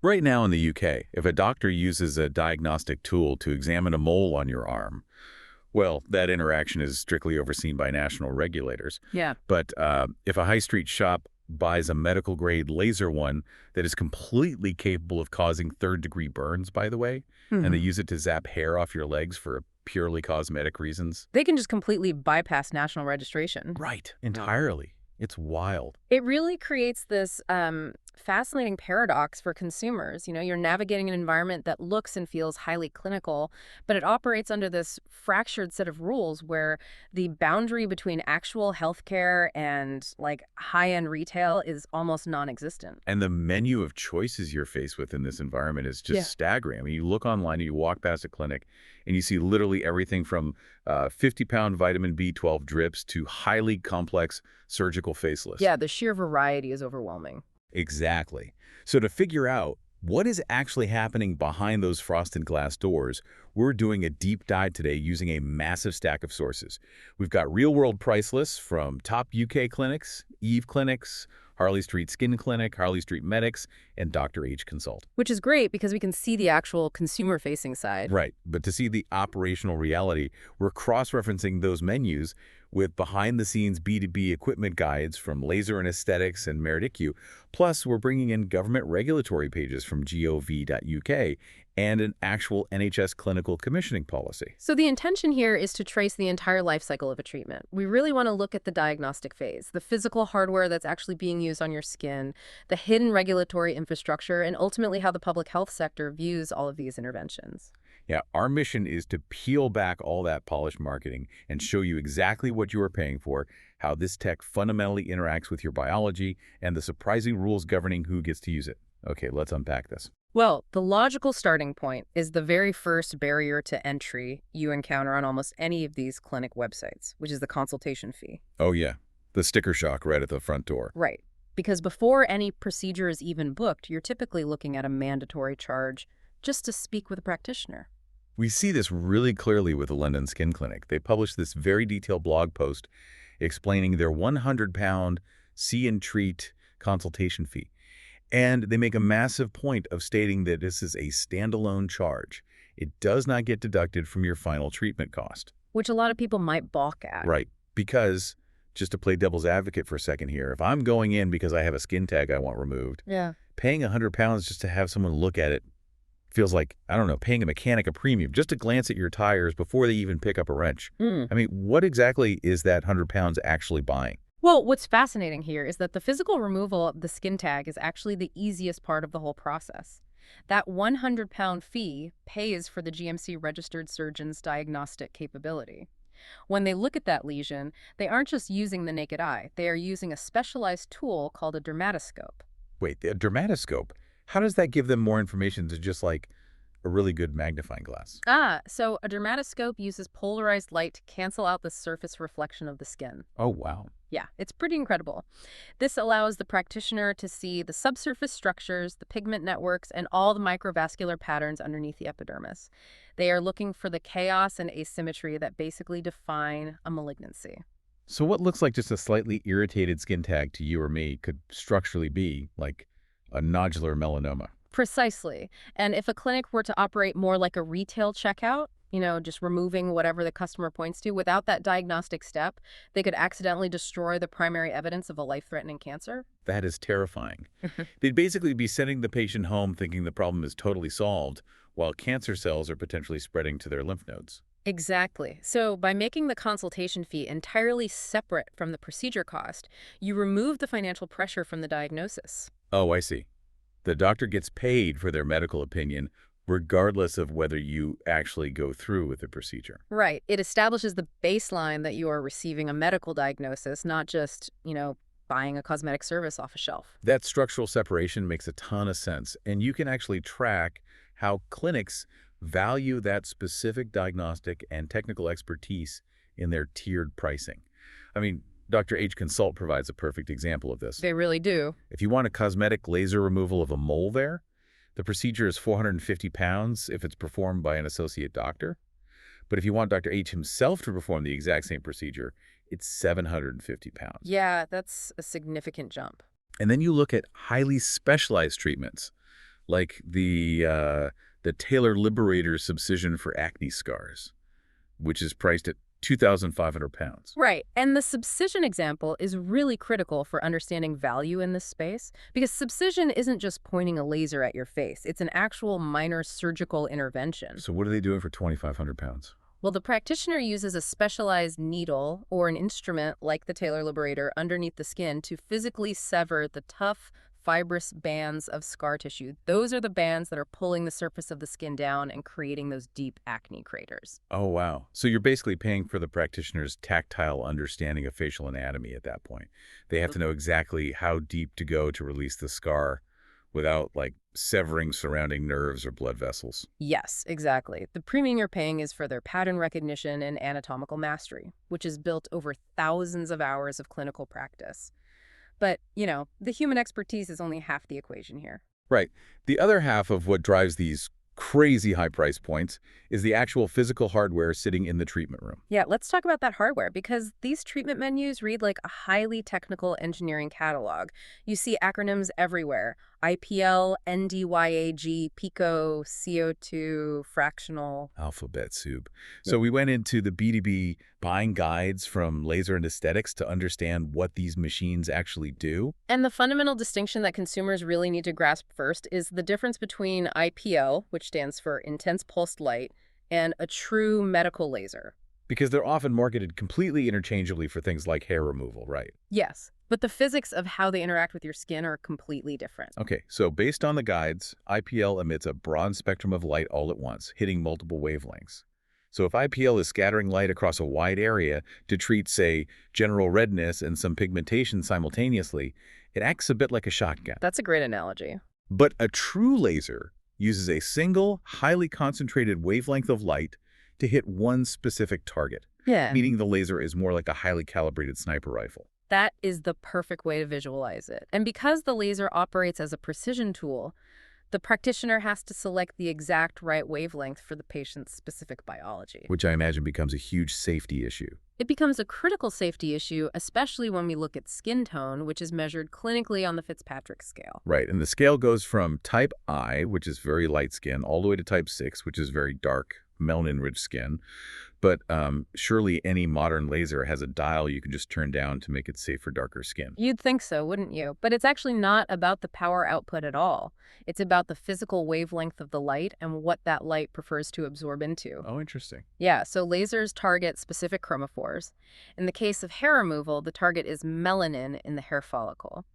Right now in the UK, if a doctor uses a diagnostic tool to examine a mole on your arm, well, that interaction is strictly overseen by national regulators. Yeah. But if a high street shop buys a medical-grade laser one that is completely capable of causing third-degree burns, by the way, and they Hmm. use it to zap hair off your legs for purely cosmetic reasons. They can just completely bypass national registration. Right. Entirely. It's wild. It really creates this fascinating paradox for consumers. You're navigating an environment that looks and feels highly clinical, but it operates under this fractured set of rules where the boundary between actual healthcare and like high-end retail is almost non-existent. And the menu of choices you're faced with in this environment is just Yeah. staggering. I mean, you look online and you walk past a clinic and you see literally everything from 50-pound vitamin B12 drips to highly complex surgical facelifts. Yeah, the sheer variety is overwhelming. Exactly. So to figure out what is actually happening behind those frosted glass doors, we're doing a deep dive today using a massive stack of sources. We've got real-world price lists from top UK clinics, Eve Clinics, Harley Street Skin Clinic, Harley Street Medics, and Dr. H Consult. Which is great because we can see the actual consumer-facing side. Right, but to see the operational reality, we're cross-referencing those menus with behind-the-scenes B2B equipment guides from Laser and Aesthetics and Merit.IQ. Plus, we're bringing in government regulatory pages from gov.uk and an actual NHS clinical commissioning policy. So the intention here is to trace the entire life cycle of a treatment. We really want to look at the diagnostic phase, the physical hardware that's actually being used on your skin, the hidden regulatory infrastructure, and ultimately how the public health sector views all of these interventions. Yeah, our mission is to peel back all that polished marketing and show you exactly what you are paying for, how this tech fundamentally interacts with your biology, and the surprising rules governing who gets to use it. Okay, let's unpack this. Well, the logical starting point is the very first barrier to entry you encounter on almost any of these clinic websites, which is the consultation fee. Oh yeah, the sticker shock right at the front door. Right. Because before any procedure is even booked, you're typically looking at a mandatory charge just to speak with a practitioner. We see this really clearly with the London Skin Clinic. They published this very detailed blog post explaining their £100 see and treat consultation fee. And they make a massive point of stating that this is a standalone charge. It does not get deducted from your final treatment cost. Which a lot of people might balk at. Right. Because, just to play devil's advocate for a second here, if I'm going in because I have a skin tag I want removed, Yeah. paying £100 just to have someone look at it feels like, I don't know, paying a mechanic a premium just to glance at your tires before they even pick up a wrench. I mean, what exactly is that £100 actually buying? Well, what's fascinating here is that the physical removal of the skin tag is actually the easiest part of the whole process. That £100 fee pays for the GMC-registered surgeon's diagnostic capability. When they look at that lesion, they aren't just using the naked eye. They are using a specialized tool called a dermatoscope. Wait, a dermatoscope? How does that give them more information to just like a really good magnifying glass? So a dermatoscope uses polarized light to cancel out the surface reflection of the skin. Oh, wow. Yeah, it's pretty incredible. This allows the practitioner to see the subsurface structures, the pigment networks, and all the microvascular patterns underneath the epidermis. They are looking for the chaos and asymmetry that basically define a malignancy. So what looks like just a slightly irritated skin tag to you or me could structurally be like a nodular melanoma. Precisely. And if a clinic were to operate more like a retail checkout, just removing whatever the customer points to without that diagnostic step, they could accidentally destroy the primary evidence of a life-threatening cancer. That is terrifying. They'd basically be sending the patient home thinking the problem is totally solved, while cancer cells are potentially spreading to their lymph nodes. Exactly. So by making the consultation fee entirely separate from the procedure cost, you remove the financial pressure from the diagnosis. Oh, I see. The doctor gets paid for their medical opinion, regardless of whether you actually go through with the procedure. Right. It establishes the baseline that you are receiving a medical diagnosis, not just, buying a cosmetic service off a shelf. That structural separation makes a ton of sense, and you can actually track how clinics value that specific diagnostic and technical expertise in their tiered pricing. I mean, Dr. H Consult provides a perfect example of this. They really do. If you want a cosmetic laser removal of a mole there, the procedure is £450 if it's performed by an associate doctor. But if you want Dr. H himself to perform the exact same procedure, it's £750. Yeah, that's a significant jump. And then you look at highly specialized treatments, like the Taylor Liberator subcision for acne scars, which is priced at 2,500 pounds. Right. And the subcision example is really critical for understanding value in this space because subcision isn't just pointing a laser at your face. It's an actual minor surgical intervention. So what are they doing for 2,500 pounds? Well, the practitioner uses a specialized needle or an instrument like the Taylor Liberator underneath the skin to physically sever the tough, fibrous bands of scar tissue. Those are the bands that are pulling the surface of the skin down and creating those deep acne craters. Oh, wow. So you're basically paying for the practitioner's tactile understanding of facial anatomy at that point. They have to know exactly how deep to go to release the scar without, like, severing surrounding nerves or blood vessels. Yes, exactly. The premium you're paying is for their pattern recognition and anatomical mastery, which is built over thousands of hours of clinical practice. But, the human expertise is only half the equation here. Right. The other half of what drives these crazy high price points is the actual physical hardware sitting in the treatment room. Yeah, let's talk about that hardware because these treatment menus read like a highly technical engineering catalog. You see acronyms everywhere. IPL, NDYAG, PICO, CO2, fractional. Alphabet soup. So we went into the B2B buying guides from Laser and Aesthetics to understand what these machines actually do. And the fundamental distinction that consumers really need to grasp first is the difference between IPL, which stands for intense pulsed light, and a true medical laser. Because they're often marketed completely interchangeably for things like hair removal, right? Yes, but the physics of how they interact with your skin are completely different. Okay, so based on the guides, IPL emits a broad spectrum of light all at once, hitting multiple wavelengths. So if IPL is scattering light across a wide area to treat, say, general redness and some pigmentation simultaneously, it acts a bit like a shotgun. That's a great analogy. But a true laser uses a single, highly concentrated wavelength of light to hit one specific target, Yeah. meaning the laser is more like a highly calibrated sniper rifle. That is the perfect way to visualize it. And because the laser operates as a precision tool, the practitioner has to select the exact right wavelength for the patient's specific biology. Which I imagine becomes a huge safety issue. It becomes a critical safety issue, especially when we look at skin tone, which is measured clinically on the Fitzpatrick scale. Right, and the scale goes from type I, which is very light skin, all the way to type 6, which is very dark, melanin-rich skin. But surely any modern laser has a dial you can just turn down to make it safe for darker skin. You'd think so, wouldn't you? But it's actually not about the power output at all. It's about the physical wavelength of the light and what that light prefers to absorb into. Oh, interesting. Yeah, so lasers target specific chromophores. In the case of hair removal, the target is melanin in the hair follicle.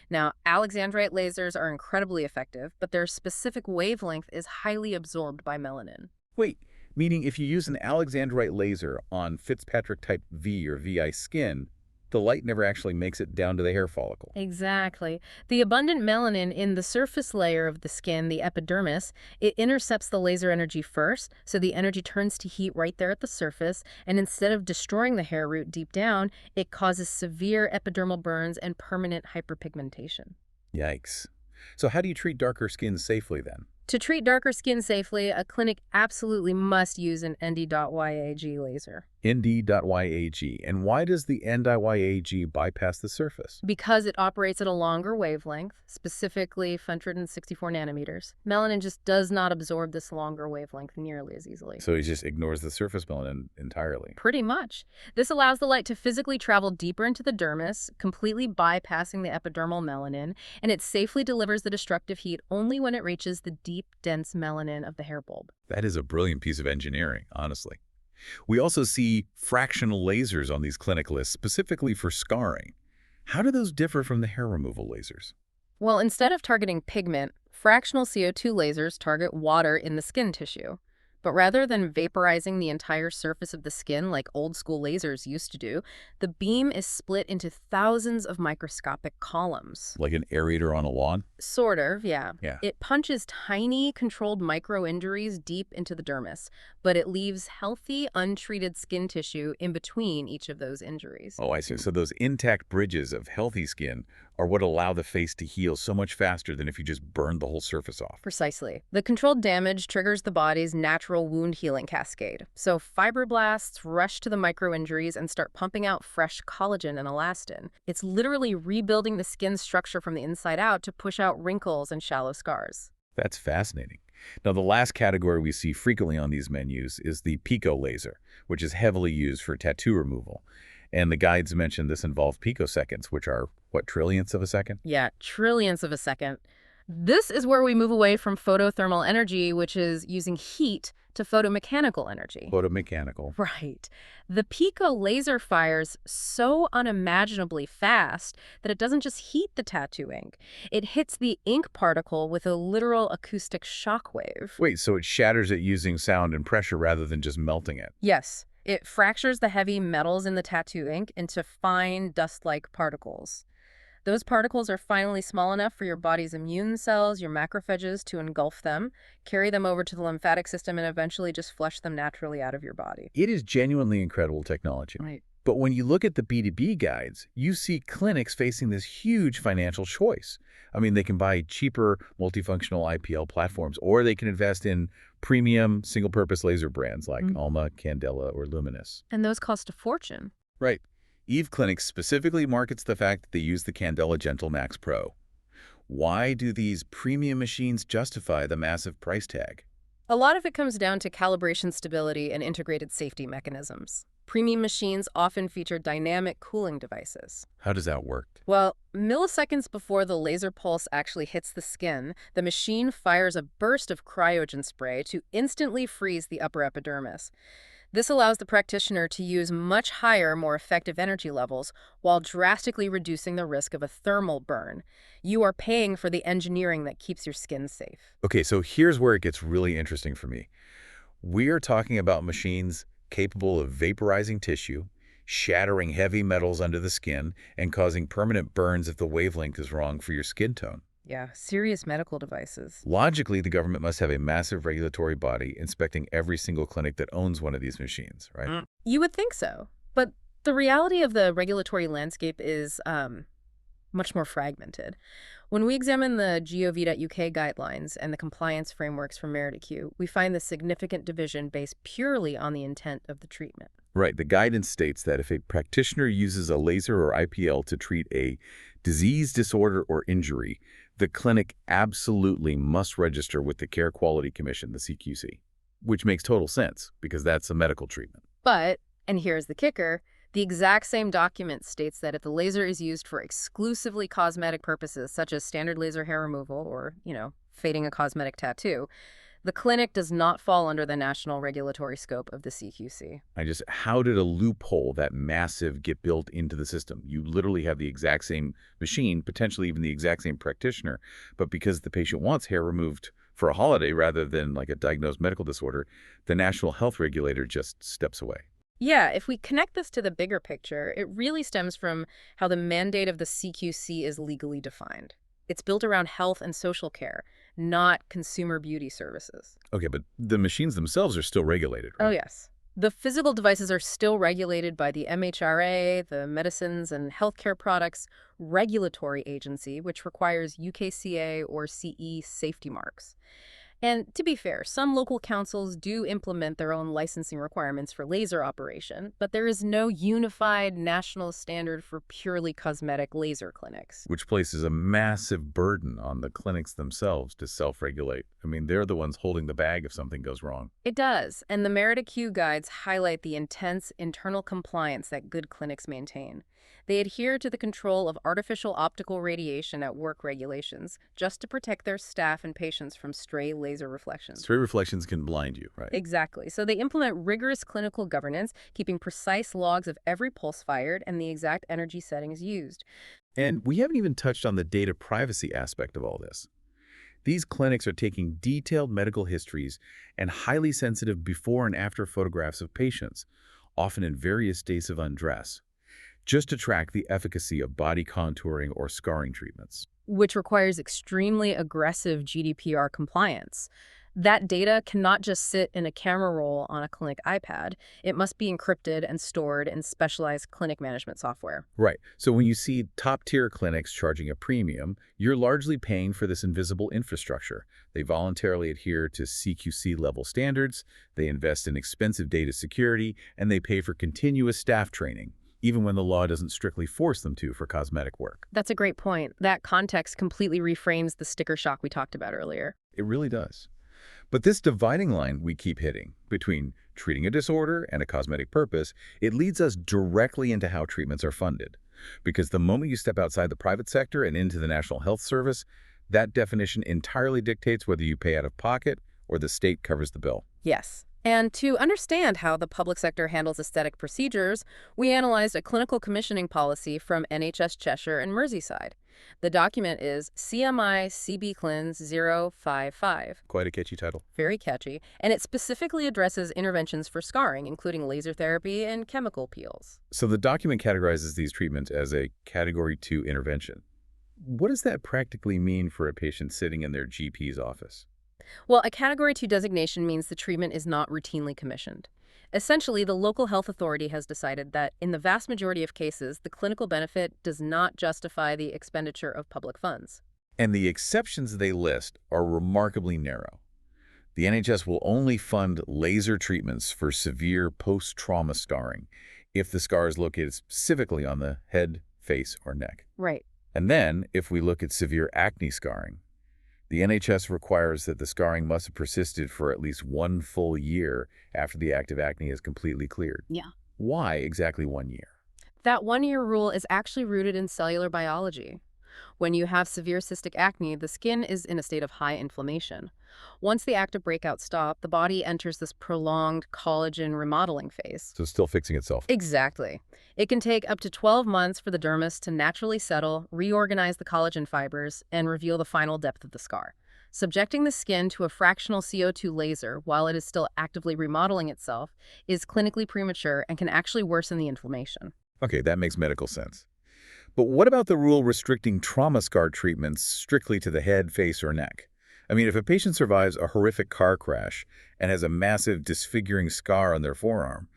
Now, alexandrite lasers are incredibly effective, but their specific wavelength is highly absorbed by melanin. Wait, meaning if you use an alexandrite laser on Fitzpatrick type V or VI skin, the light never actually makes it down to the hair follicle. Exactly. The abundant melanin in the surface layer of the skin, the epidermis, it intercepts the laser energy first, so the energy turns to heat right there at the surface, and instead of destroying the hair root deep down, it causes severe epidermal burns and permanent hyperpigmentation. Yikes. So how do you treat darker skin safely then? To treat darker skin safely, a clinic absolutely must use an ND.YAG laser. ND.YAG. And why does the ND.YAG bypass the surface? Because it operates at a longer wavelength, specifically 164 nanometers. Melanin just does not absorb this longer wavelength nearly as easily. So he just ignores the surface melanin entirely. Pretty much. This allows the light to physically travel deeper into the dermis, completely bypassing the epidermal melanin, and it safely delivers the destructive heat only when it reaches the deep, dense melanin of the hair bulb. That is a brilliant piece of engineering, honestly. We also see fractional lasers on these clinic lists, specifically for scarring. How do those differ from the hair removal lasers? Well, instead of targeting pigment, fractional CO2 lasers target water in the skin tissue. But rather than vaporizing the entire surface of the skin like old-school lasers used to do, the beam is split into thousands of microscopic columns. Like an aerator on a lawn? Sort of, yeah. Yeah. It punches tiny, controlled micro-injuries deep into the dermis, but it leaves healthy, untreated skin tissue in between each of those injuries. Oh, I see. So those intact bridges of healthy skin are what allow the face to heal so much faster than if you just burned the whole surface off. Precisely. The controlled damage triggers the body's natural wound healing cascade. So fibroblasts rush to the micro-injuries and start pumping out fresh collagen and elastin. It's literally rebuilding the skin structure from the inside out to push out wrinkles and shallow scars. That's fascinating. Now, the last category we see frequently on these menus is the pico laser, which is heavily used for tattoo removal. And the guides mentioned this involved picoseconds, which are, what, trillionths of a second? Yeah, trillionths of a second. This is where we move away from photothermal energy, which is using heat, to photomechanical energy. Photomechanical. Right. The pico laser fires so unimaginably fast that it doesn't just heat the tattoo ink. It hits the ink particle with a literal acoustic shockwave. Wait, so it shatters it using sound and pressure rather than just melting it? Yes, it fractures the heavy metals in the tattoo ink into fine dust-like particles. Those particles are finally small enough for your body's immune cells, your macrophages, to engulf them, carry them over to the lymphatic system, and eventually just flush them naturally out of your body. It is genuinely incredible technology. Right. But when you look at the B2B guides, you see clinics facing this huge financial choice. I mean, they can buy cheaper multifunctional IPL platforms, or they can invest in premium single-purpose laser brands like Alma, Candela, or Luminous. And those cost a fortune. Right. Eve Clinics specifically markets the fact that they use the Candela Gentle Max Pro. Why do these premium machines justify the massive price tag? A lot of it comes down to calibration stability and integrated safety mechanisms. Premium machines often feature dynamic cooling devices. How does that work? Well, milliseconds before the laser pulse actually hits the skin, the machine fires a burst of cryogen spray to instantly freeze the upper epidermis. This allows the practitioner to use much higher, more effective energy levels while drastically reducing the risk of a thermal burn. You are paying for the engineering that keeps your skin safe. Okay, so here's where it gets really interesting for me. We are talking about machines capable of vaporizing tissue, shattering heavy metals under the skin, and causing permanent burns if the wavelength is wrong for your skin tone. Yeah, serious medical devices. Logically, the government must have a massive regulatory body inspecting every single clinic that owns one of these machines, right? You would think so. But the reality of the regulatory landscape is much more fragmented. When we examine the gov.uk guidelines and the compliance frameworks for Merit-IQ, we find the significant division based purely on the intent of the treatment. Right. The guidance states that if a practitioner uses a laser or IPL to treat a disease, disorder, or injury, the clinic absolutely must register with the Care Quality Commission, the CQC, which makes total sense because that's a medical treatment. But, and here's the kicker, the exact same document states that if the laser is used for exclusively cosmetic purposes, such as standard laser hair removal or, fading a cosmetic tattoo, the clinic does not fall under the national regulatory scope of the CQC. How did a loophole that massive get built into the system? You literally have the exact same machine, potentially even the exact same practitioner, but because the patient wants hair removed for a holiday rather than like a diagnosed medical disorder, the national health regulator just steps away. Yeah, if we connect this to the bigger picture, it really stems from how the mandate of the CQC is legally defined. It's built around health and social care, not consumer beauty services. Okay, but the machines themselves are still regulated, right? Oh, yes. The physical devices are still regulated by the MHRA, the Medicines and Healthcare Products Regulatory Agency, which requires UKCA or CE safety marks. And to be fair, some local councils do implement their own licensing requirements for laser operation, but there is no unified national standard for purely cosmetic laser clinics. Which places a massive burden on the clinics themselves to self-regulate. I mean, they're the ones holding the bag if something goes wrong. It does, and the Merit-IQ guides highlight the intense internal compliance that good clinics maintain. They adhere to the control of artificial optical radiation at work regulations just to protect their staff and patients from stray laser reflections. Stray reflections can blind you, right? Exactly. So they implement rigorous clinical governance, keeping precise logs of every pulse fired and the exact energy settings used. And we haven't even touched on the data privacy aspect of all this. These clinics are taking detailed medical histories and highly sensitive before and after photographs of patients, often in various states of undress, just to track the efficacy of body contouring or scarring treatments. Which requires extremely aggressive GDPR compliance. That data cannot just sit in a camera roll on a clinic iPad. It must be encrypted and stored in specialized clinic management software. Right. So when you see top-tier clinics charging a premium, you're largely paying for this invisible infrastructure. They voluntarily adhere to CQC-level standards, they invest in expensive data security, and they pay for continuous staff training. even when the law doesn't strictly force them to for cosmetic work. That's a great point. That context completely reframes the sticker shock we talked about earlier. It really does. But this dividing line we keep hitting between treating a disorder and a cosmetic purpose, it leads us directly into how treatments are funded. Because the moment you step outside the private sector and into the National Health Service, that definition entirely dictates whether you pay out of pocket or the state covers the bill. Yes. And to understand how the public sector handles aesthetic procedures, we analyzed a clinical commissioning policy from NHS Cheshire and Merseyside. The document is CMI CB Clins 055. Quite a catchy title. Very catchy. And it specifically addresses interventions for scarring, including laser therapy and chemical peels. So the document categorizes these treatments as a Category 2 intervention. What does that practically mean for a patient sitting in their GP's office? Well, a Category 2 designation means the treatment is not routinely commissioned. Essentially, the local health authority has decided that in the vast majority of cases, the clinical benefit does not justify the expenditure of public funds. And the exceptions they list are remarkably narrow. The NHS will only fund laser treatments for severe post-trauma scarring if the scar is located specifically on the head, face, or neck. Right. And then, if we look at severe acne scarring, the NHS requires that the scarring must have persisted for at least 1 full year after the active acne is completely cleared. Yeah. Why exactly 1 year? That 1-year rule is actually rooted in cellular biology. When you have severe cystic acne, the skin is in a state of high inflammation. Once the active breakouts stop, the body enters this prolonged collagen remodeling phase. So it's still fixing itself. Exactly. It can take up to 12 months for the dermis to naturally settle, reorganize the collagen fibers, and reveal the final depth of the scar. Subjecting the skin to a fractional CO2 laser while it is still actively remodeling itself is clinically premature and can actually worsen the inflammation. Okay, that makes medical sense. But what about the rule restricting trauma scar treatments strictly to the head, face, or neck? I mean, if a patient survives a horrific car crash and has a massive disfiguring scar on their forearm,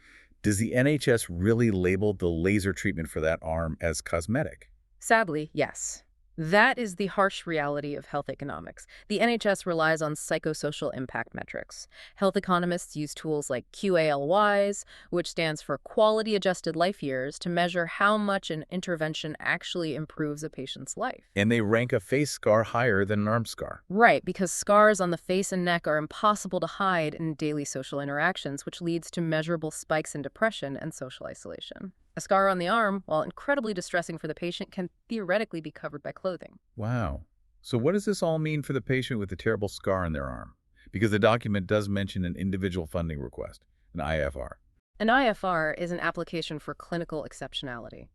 does the NHS really label the laser treatment for that arm as cosmetic? Sadly, yes. That is the harsh reality of health economics. The NHS relies on psychosocial impact metrics. Health economists use tools like QALYs, which stands for Quality Adjusted Life Years, to measure how much an intervention actually improves a patient's life. And they rank a face scar higher than an arm scar. Right, because scars on the face and neck are impossible to hide in daily social interactions, which leads to measurable spikes in depression and social isolation. A scar on the arm, while incredibly distressing for the patient, can theoretically be covered by clothing. Wow. So what does this all mean for the patient with a terrible scar on their arm? Because the document does mention an individual funding request, an IFR. An IFR is an application for clinical exceptionality.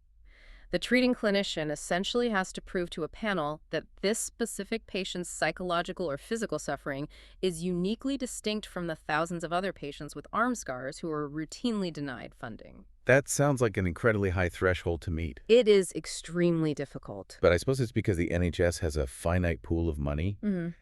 The treating clinician essentially has to prove to a panel that this specific patient's psychological or physical suffering is uniquely distinct from the thousands of other patients with arm scars who are routinely denied funding. That sounds like an incredibly high threshold to meet. It is extremely difficult. But I suppose it's because the NHS has a finite pool of money.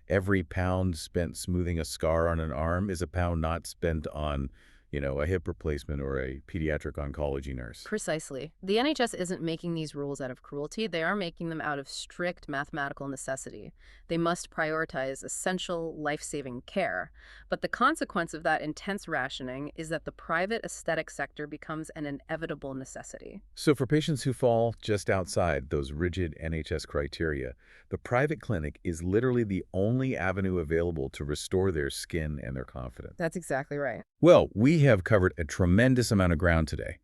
Every pound spent smoothing a scar on an arm is a pound not spent on, a hip replacement or a pediatric oncology nurse. Precisely. The NHS isn't making these rules out of cruelty. They are making them out of strict mathematical necessity. They must prioritize essential, life-saving care. But the consequence of that intense rationing is that the private aesthetic sector becomes an inevitable necessity. So for patients who fall just outside those rigid NHS criteria, the private clinic is literally the only avenue available to restore their skin and their confidence. That's exactly right. Well, we have covered a tremendous amount of ground today.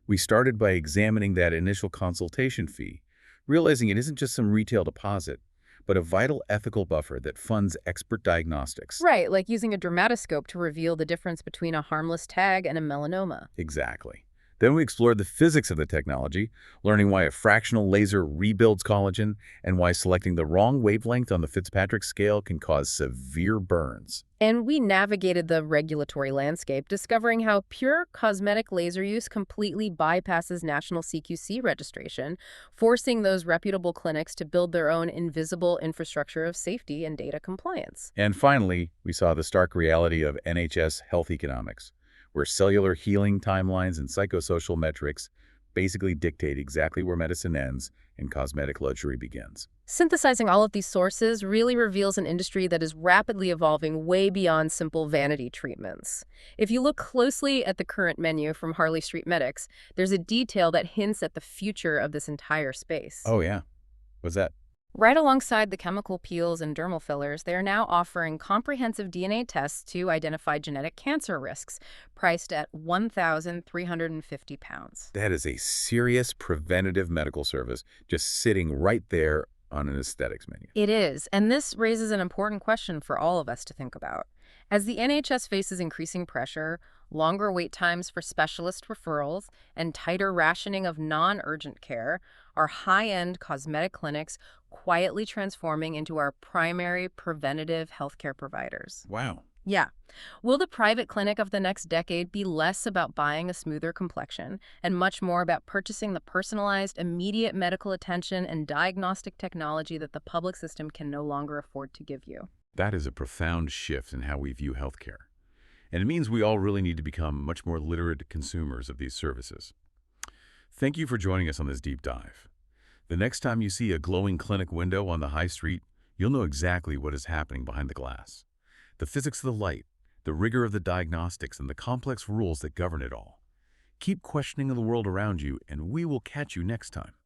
We started by examining that initial consultation fee, realizing it isn't just some retail deposit, but a vital ethical buffer that funds expert diagnostics. Right, like using a dermatoscope to reveal the difference between a harmless tag and a melanoma. Exactly. Then we explored the physics of the technology, learning why a fractional laser rebuilds collagen and why selecting the wrong wavelength on the Fitzpatrick scale can cause severe burns. And we navigated the regulatory landscape, discovering how pure cosmetic laser use completely bypasses national CQC registration, forcing those reputable clinics to build their own invisible infrastructure of safety and data compliance. And finally, we saw the stark reality of NHS health economics, where cellular healing timelines and psychosocial metrics basically dictate exactly where medicine ends and cosmetic luxury begins. Synthesizing all of these sources really reveals an industry that is rapidly evolving way beyond simple vanity treatments. If you look closely at the current menu from Harley Street Medics, there's a detail that hints at the future of this entire space. Oh, yeah. What's that? Right alongside the chemical peels and dermal fillers, they are now offering comprehensive DNA tests to identify genetic cancer risks, priced at £1,350. That is a serious preventative medical service just sitting right there on an aesthetics menu. It is, and this raises an important question for all of us to think about. As the NHS faces increasing pressure, longer wait times for specialist referrals, and tighter rationing of non-urgent care, are high-end cosmetic clinics quietly transforming into our primary preventative healthcare providers. Wow. Yeah. Will the private clinic of the next decade be less about buying a smoother complexion and much more about purchasing the personalized, immediate medical attention and diagnostic technology that the public system can no longer afford to give you? That is a profound shift in how we view healthcare. And it means we all really need to become much more literate consumers of these services. Thank you for joining us on this deep dive. The next time you see a glowing clinic window on the high street, you'll know exactly what is happening behind the glass. The physics of the light, the rigor of the diagnostics, and the complex rules that govern it all. Keep questioning the world around you, and we will catch you next time.